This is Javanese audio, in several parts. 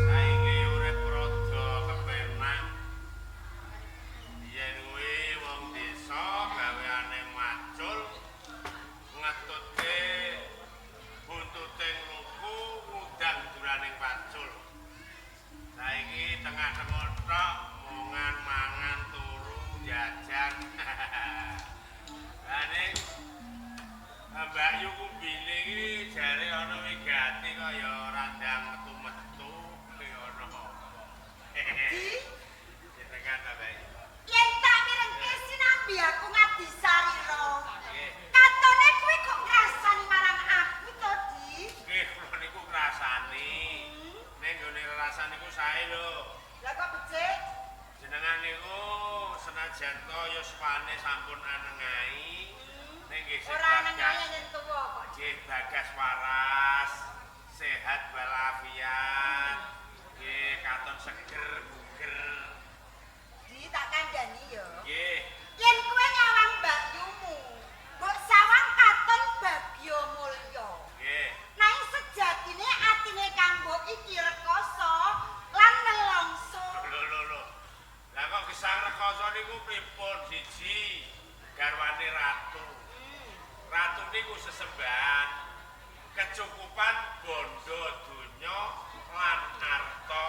Saiki urip rada kepenak. Yen kuwi wong desa gaweane macul ngetutke buntuting luku ngundang duraning pacul. Saiki tengah-tengah tok mongan mangan turu jajan. Lah ning Mbak Yu kumbine iki jare ana wigati kaya ora ndang metu-metu kaya ana. Di, Jenengan ta, Mbak Yu? yen tak mirengke sinambi aku ngadisari ro. Nggih. Katone kuwi kok ngrasani marang aku to, Di? Nggih, kula niku ngrasani. Ning nggone ngrasani niku sae lho. Lah kok becik? Jenengan niku senajan to yuswane sampun anengai. Ning nggih Ora nengane yen tuwa kok. nggih bagas waras, sehat walafiat. Nggih katon seger buger. Di tak kandhani yo. Nggih. Yen kowe nyawang Mbak Yumu, mbok sawang katon Bagyo Mulya. Nggih. Nanging sejatine atine kang mbok iki rekoso lan nelongso. Lho. Lah kok gesang rekoso niku pripun? Siji garwane ratu. Ratu niku sesembahan kecukupan bondo donya lan arta.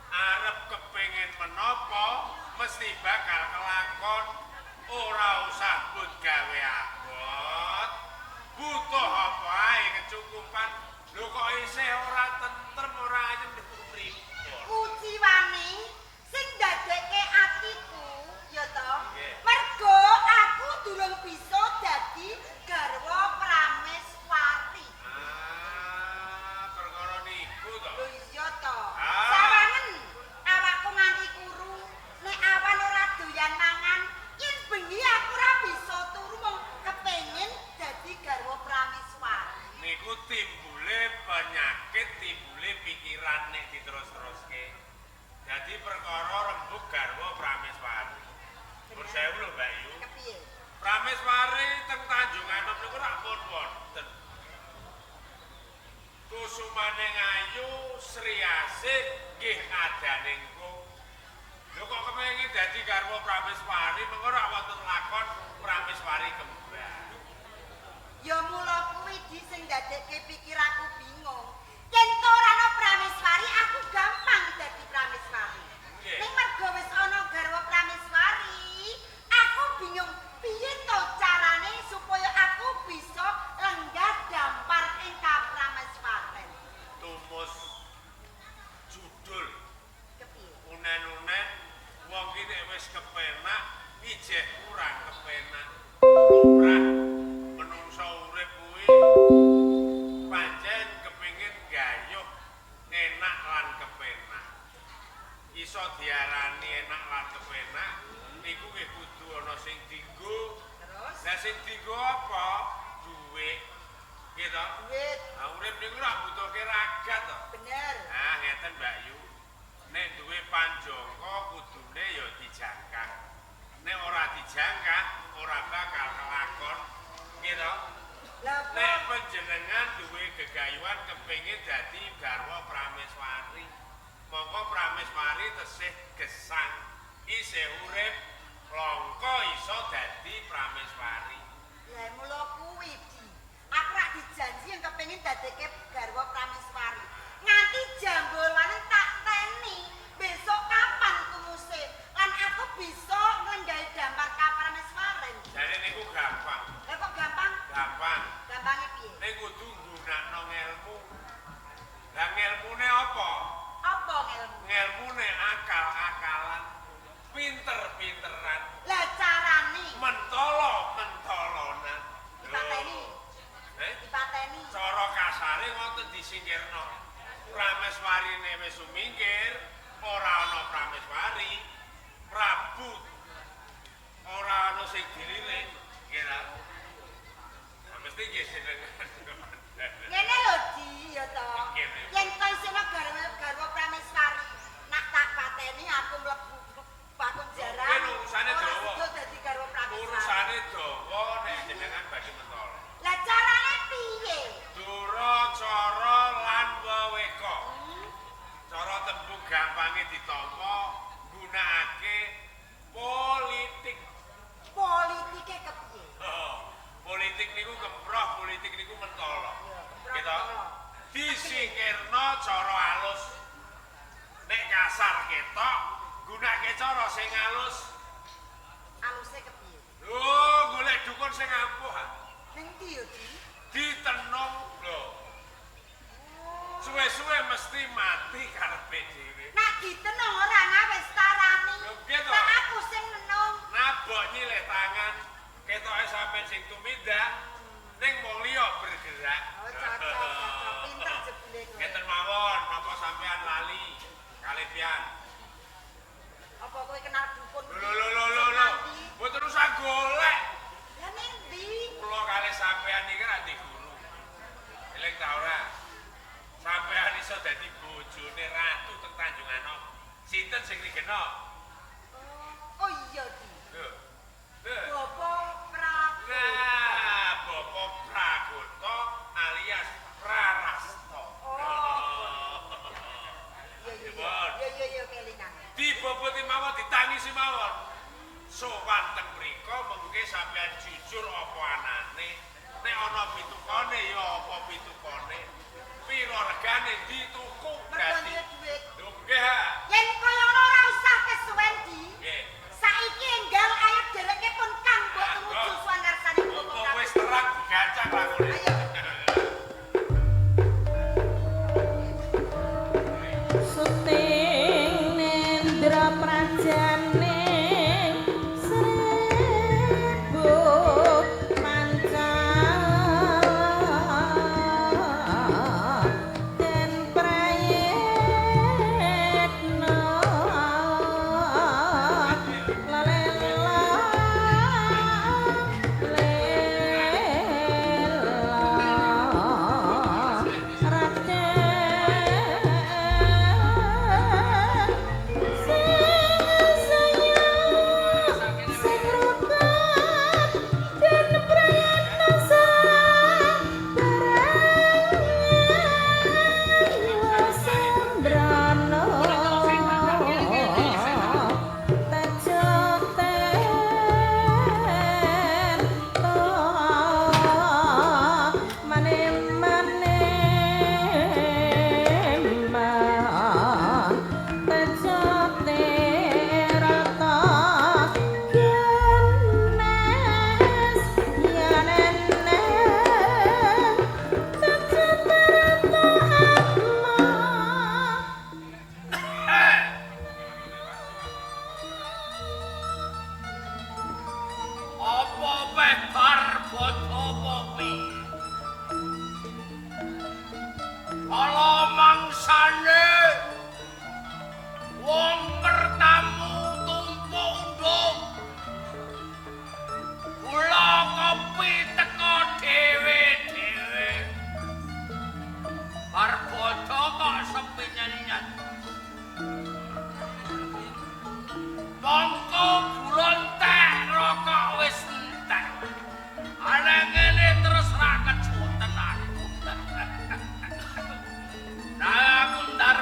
Arep kepengin menapa mesti bakal kelakon. Ora usah but gawe abot. Butuh apa ae kecukupan. Lho kok isih ora tentrem ora ayem niku pripun? Kuciwane sing ndadekke atiku ya to. Nggih. Mergo aku durung bisa dadi garwa Prameswari. Perkara niku to. Lho iya to. Ah. Sawangen awakku nganti kuru. Nek awan ora doyan mangan, yen bengi aku ora bisa turu mung kepengin dadi garwa Prameswari. Niku timbule penyakit, timbule pikiran nek diterus-teruske. Jadi perkara rembug garwa Prameswari. Pun sewu lho Mbak Yu. Kepiye? Prameswari teng Tanjung Anom niku rak pun wonten. Kusumane ngayu Sri Asih nggih adaning kung. Lho kok kepengin dadi garwa Prameswari mengko rak wonten lakon Prameswari kembar. Ya mula kuwi di sing ndadekke pikirku bingung. Yen to ora ana Prameswari, aku gampang dadi Prameswari. Nggih. Ning mergo wis ana garwa Prameswari, aku bingung piye to carane supaya aku bisa lenggah dampar ing kaprameswaren. Tumus judul Kepiye? unen-unen wong iki nek wis kepenak ijeh kurang kepenak. Ora menungso urip kuwi pancen kepengin gayuh enak lan kepenak. Iso diarani enak lan kepenak niku nggih kudu ana sing dienggo. Terus Lah sing dienggo apa? Duit. Gitu. duit Nah, urip niku ora butuhke ragat to. bener. Nah, ngeten Mbak Yu. Nek duwe panjangka kudune ya dijangkah. Nek ora dijangkah, ora bakal kelakon. Gitu. Lah Nek kok panjenengan duwe gegayuhan kepengin dadi garwa Prameswari. Monggo Prameswari tesih gesang. Isih urip, langka iso dadi Prameswari. lah mula kuwi di. Aku rak dijanji yang kepengin dadekke garwa Prameswari. Nganti jambulane tak teni. Besok kapan kumuse? Lan aku bisa nglenggahi dampar kaprameswaren. Jadi niku gampang. Lah kok gampang? Gampang. Gampange piye? Nek kudu nggunakno ngelmu. Lah ngelmune apa? Apa ngelmu? Ngelmune akal-akalan, pinter-pinteran, Lah carane mentolo-mentolonan. dipateni. Dipateni. Cara kasare ngoten disingkirno. Prameswarine wis sumingkir, ora ana Prameswari. Prabu ora ana sing dilirik, nggih ta? Nah, mesti nggih jenengan. gampange ditampa gunakake politik. Politike kepiye? Oh, politik niku kemproh, politik niku mentolo. Gitu. Disingkirno cara halus. Nek kasar ketok, gunake cara sing halus. Aluse kepiye? Oh, golek dukun sing ampuh. Ning ndi yo, Di? Ditenung lho. Suwe-suwe mesti mati karepe dhewe. Nak ditenung ora wis tarani. Lho, piye to? Nek aku sing nenung. Nabok nyilih tangan, ketoke sampean sing tumindak, ning wong liya bergerak. Oh, cocok, pinter jebule kowe. Ngeten mawon, napa sampean lali kalebian. Apa kowe kenal dukun? Lho. Mboten usah golek. Ya ning ndi? Kula kalih sampean iki ra di guru. Eling ta ora? Sampean iso dadi bojone ratu teng Tanjung Anom. Sinten sing rigena? Oh iya, Di. Lho. Bapak Prabu. Nah, Bapak Pragoto alias Prarasto. Iya, kelingan. Diboboti mawon, ditangisi mawon. Sowan teng mriko mengke sampean jujur apa anane. Nek ana pitukane ya apa pitukane. Piro regane dituku Mergo dadi. duwe duit. Lho nggih ha. Yen kaya ngono ora usah kesuwen, Di. Nggih. Saiki enggal ayo dereke pun kang mbok tumuju swangarsane Bapak Kok Prabu. wis terang digacak lakune. Ayo. Suting nendra prajane seribu manca den prayekna lalela Apa weh bar bodo kopi? Kala mangsane wong bertamu tumpuk undung. Kula kopi teko dhewe-dhewe. Bar bodo kok sepi nyanyian. Mongko bulan teh rokok wis entek. Ana ngene terus ra kecuten aku. Nah aku ndar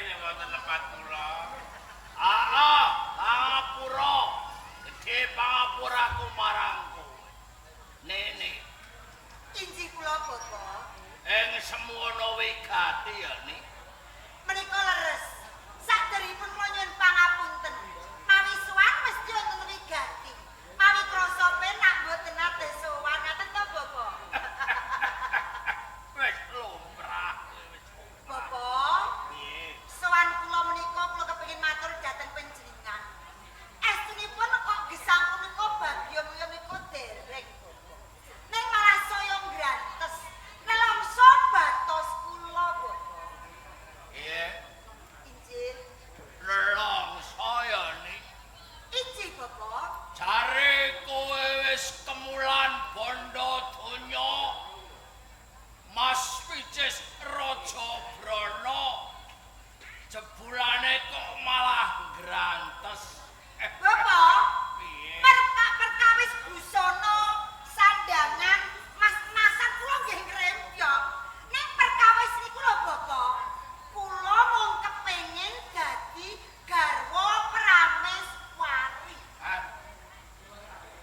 nek wonten lepat kula. Pangapura. Gedhe pangapuraku marangku. Nene. Inji kula Bapak. Ing semono wigati ya Ni. Menika leres. Saderipun kula nyuwun pangapunten. Mawi sowan mesti wonten wigati. Mawi krasa penak mboten nate sowan ngaten to Bapak. Wis lumrah. Bapak, Piye? sowan kula menika kula kepengin matur dhateng panjenengan. Estunipun kok gesang punika bagya menika dereng. Ning malah saya ngrantes nelongso batos kula, Bapak. Iya. Injil. Lelongso ya Ni. Injil, Bapak. Jare kowe wis kemulan bondo donya. Mas Picis Raja Brana. Jebulane kok malah grantes. Bapak, Piye? perkawis busana, sandangan, mas-masan kula nggih ngrempyok. Ning perkawis niku lho, Bapak. Kula mung kepengin dadi garwa Prameswari.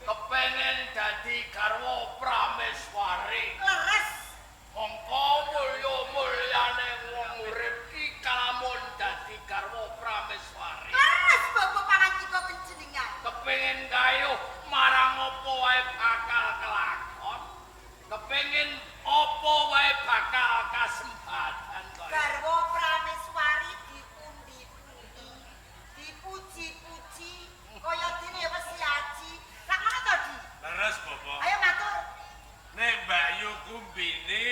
Kepengen dadi garwa Prameswari. Leres. Mongko mulya-mulyane wong urip ki kalamun dadi garwa Prameswari. Leres Bapak pangandika panjenengan. Kepengin gayuh marang apa wae bakal kelakon. Kepengin apa wae bakal kasempatan kaya. Garwa Prameswari dipundi-pundi, dipuji-puji, kaya dene wis aji. Sak ngono to, Di? Leres Bapak. Ayo matur. Nek Mbak Yu kumbine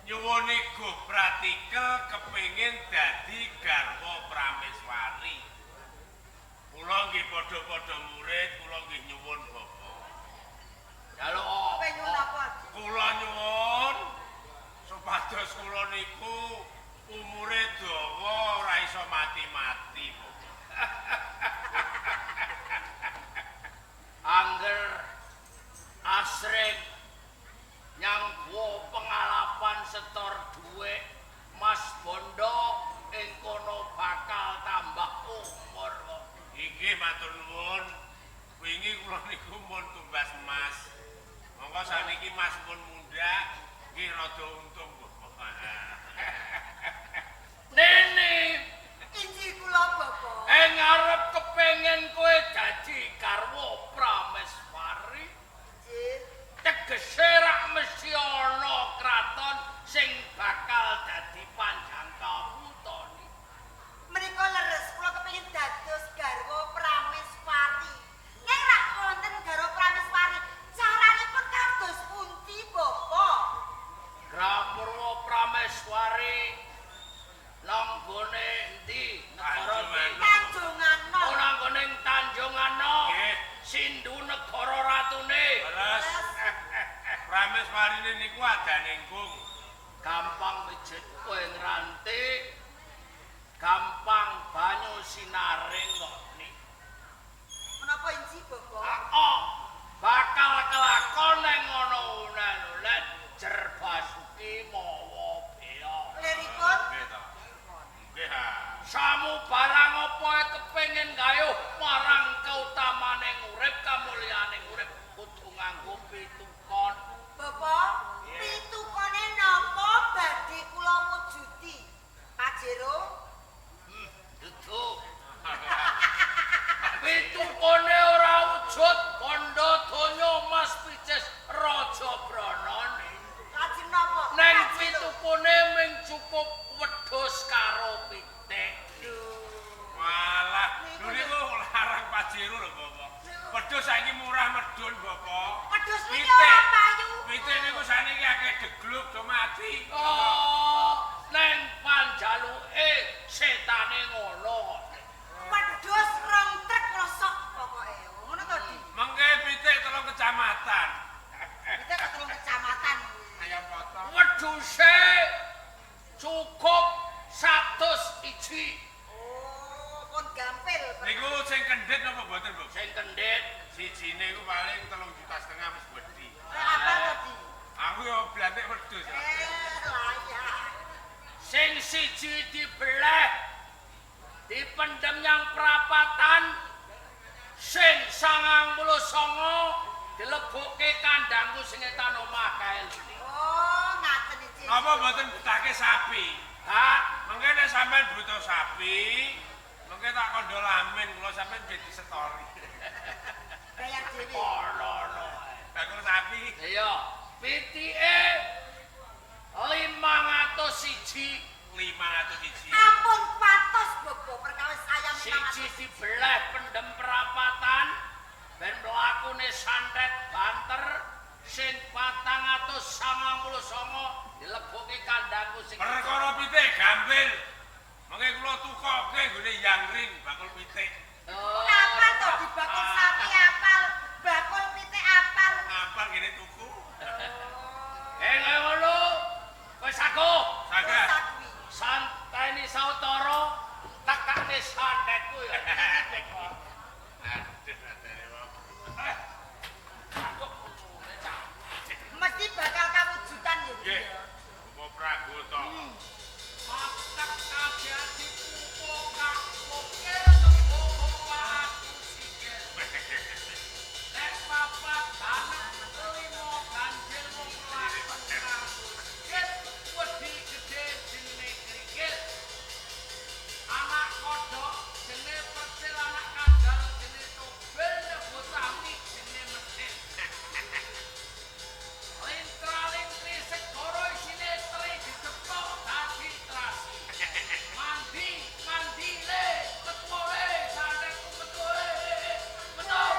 nyuwuni go pratikel kepengin dadi garwa Prameswari. Kula nggih padha-padha murid, kula nggih nyuwun Bapak. Jaluk Kowe nyuwun apa? Kula nyuwun supados kula niku umure dawa ora iso mati-mati, Bapak. angger asring nyanggo pengalapan setor duwe Mas Bondo ing kono bakal tambah umur kok. Inggih matur nuwun. Wingi kula niku mun tumbas emas. Monggo saniki Mas pun mundhak nggih rada untung, Bapak. Nene Inji kula Bapak. ngarep kepengen kowe dadi garwa Prameswari. Injil. Tegese rak mesti ana kraton sing bakal dadi panjangkawutane. Menika leres kula kepengin dados garwa Prameswari. Nek rak wonten garwa Prameswari, caranipun kados pundi, Bapak? Gramurwa Prameswari langgone endi negara iki? Tanjungano. Ora nggone Tanjungano. Nggih. Sindu negara ratune. Leres. Prameswarine niku adane nggung. Gampang mijet kowe ngranti. Gampang banyu sinaring kok ni. Menapa inji, Bapak? Bakal kelakon ning ngono unen-unen Jerbasuki mawa bea. Liripun Nggih to. Nggih ha. Samu barang apa ae kepengin gayuh marang kautamaning urip kamulyaning urip kudu nganggo pitukon. Bapak, pitukone napa badhe kula wujuti? Pajero? Dudu. Pitukone ora wujud bondo donya Mas Picis Raja Brana. Lajeng napa? Neng Pajero. pitukune mung cukup wedhus karo pitik. Walah, lho niku larang Pajero lho, Bapak. Wedhus saiki murah medun, Bapak. Wedhus niki ora payu. Pitik niku saniki akeh degluk do mati. Neng panjaluke setane ngono kok. Wedhus rong trek rosok pokoke. Ngono to, Di? Mengke pitik telung kecamatan. Kita ketemu kecamatan. Ayam potong. Wedhuse cukup 100 iji. Oh, pun gampil. Niku sing kendhit napa mboten, Bu? Sing kendhit Sijine iku paling 3,5 juta wis wedi. Apa to, Di? Aku yo blantik wedhus. Ya. Layak. Sing siji dibeleh dipendem yang prapatan, sing 99 dilebokke kandangku sing etan omah kae. Oh, ngaten iki. Napa mboten betake sapi? Ha, Mengke nek sampean butuh sapi, mengke tak kandha lamin kula sampean dadi setori. Bayar dhewe. ora. Bakul sapi. Iya, pitike 501. 501. Ampun kuatos bobo perkawis ayam Siji dibelah pendem perapatan ben mlakune santet banter sing 499 dilebokke kandangku sing Perkara pitik gampil. Mengke kula tukoke nggone Yangring bakul pitik. Apal to dibakul sapi apal, bakul pitik apal. Apa ngene tuku? ngono wis aku Saged. Sakwi. santeni sautara tekane santetku ya. Mesti bakal kawujudan ya. Nggih. Apa Prabu to? Masak kabeh dipupuk kapoke kebo aku sikil. Nek papat tanah limo ganjil wong lakon sikil wedi gede jenenge krikil. Anak kodhok jenenge pecil, anak kadal jenenge tobel, botami jenenge metil. Lintra-lintri segoro isine teri dijepok dadi trasi. Mandi le, ketuole, santetku ketuole. Betul.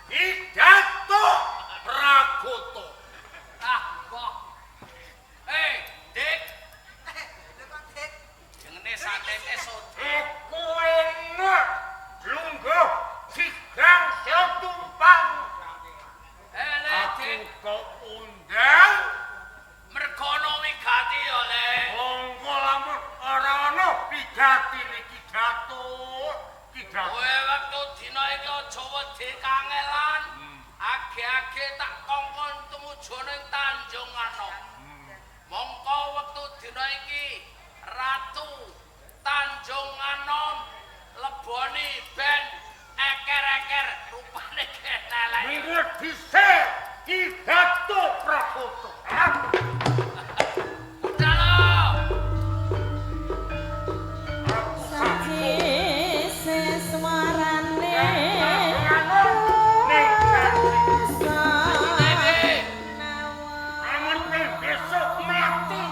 Pidato Pragoto. Ah, kok. Dik, Lho kok Dik? jenenge santete sodo. Iku enak. Lungguh sigang setumpang. Dik, kok undang. mergo ana wigati ya, Le. Monggo lamun ora ana pidati niki pidato. Kowe wektu dina iki aja wedi kangelan. Age-age tak kongkon tumuju ning Tanjung Anom. Mongko wektu dina iki Ratu Tanjung Anom leboni ben eker-eker rupane ketelek. Minggu dhisik pidato Pragoto. Udah saji seswarane Amun besok mati,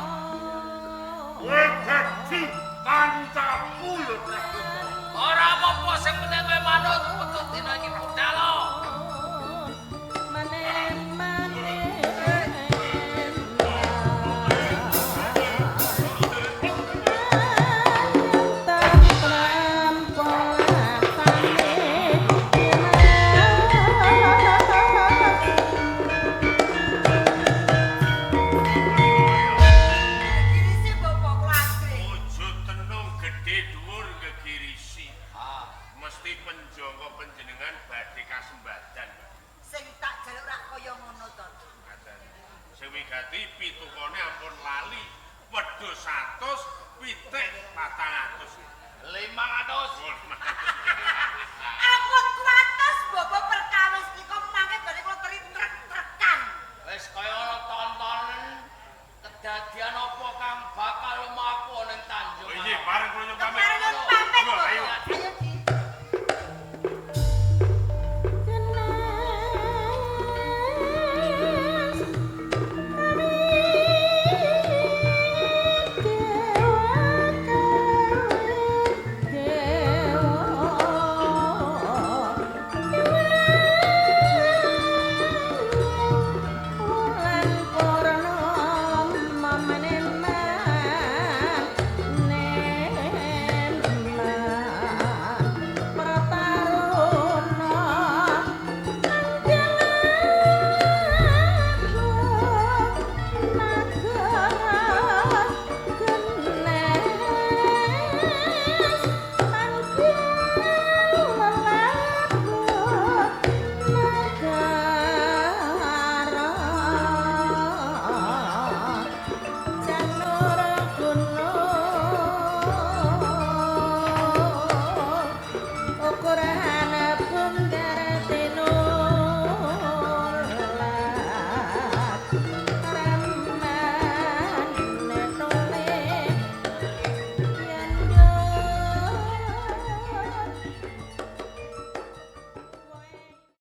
kowe dadi kancaku lho Pragoto. ora apa-apa sing penting kowe manut wektu dina iki budal. Kirisi bobo kulasre. Ojo tenung gedhe dhuwur gegirisi. Ah, Mesti penjangka panjenengan badhe kasembadan. Sing tak jaluk rak kaya ngono to. Ngaten. Sing wigati pitukane ampun lali. Wedhus 100, pitik 400. 500. Ampun kuatos bobo perkawis niku mangke bare kula teri trek-trekan. Wis kaya ana tontonen kedadian apa kang bakal lumaku ning Tanjung. Oh iya, Anom. bareng kula nyumpame